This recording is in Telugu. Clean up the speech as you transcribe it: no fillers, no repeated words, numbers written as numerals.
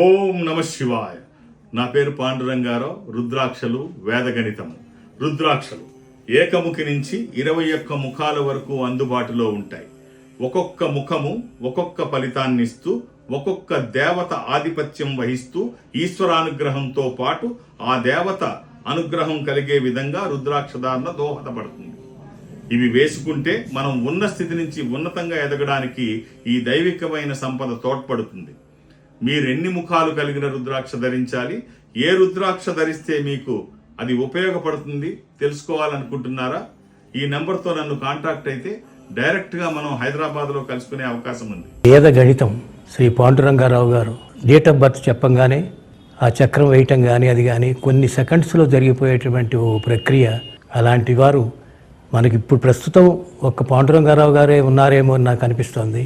ఓం నమ శివాయ. నా పేరు పాండురంగారావు. రుద్రాక్షలు వేదగణితము. రుద్రాక్షలు ఏకముఖి నుంచి 21 ముఖాల వరకు అందుబాటులో ఉంటాయి. ఒక్కొక్క ముఖము ఒక్కొక్క ఫలితాన్నిస్తూ, ఒక్కొక్క దేవత ఆధిపత్యం వహిస్తూ ఈశ్వరానుగ్రహంతో పాటు ఆ దేవత అనుగ్రహం కలిగే విధంగా రుద్రాక్షధారణ దోహదపడుతుంది. ఇవి వేసుకుంటే మనం ఉన్న స్థితి నుంచి ఉన్నతంగా ఎదగడానికి ఈ దైవికమైన సంపద తోడ్పడుతుంది. మీరు ఎన్ని ముఖాలు కలిగిన రుద్రాక్ష ధరించాలి, ఏ రుద్రాక్ష ధరిస్తే మీకు అది ఉపయోగపడుతుంది తెలుసుకోవాలనుకుంటున్నారా? ఈ నెంబర్తో నన్ను కాంటాక్ట్ అయితే డైరెక్ట్గా మనం హైదరాబాద్లో కలుసుకునే అవకాశం ఉంది. వేద గణితం శ్రీ పాండురంగారావు గారు డేట్ ఆఫ్ బర్త్ చెప్పంగానే ఆ చక్రం వేయటం కానీ అది కానీ కొన్ని సెకండ్స్లో జరిగిపోయేటువంటి ఓ ప్రక్రియ. అలాంటి వారు మనకి ఇప్పుడు ప్రస్తుతం ఒక్క పాండురంగారావు గారే ఉన్నారేమో అని నాకు అనిపిస్తోంది.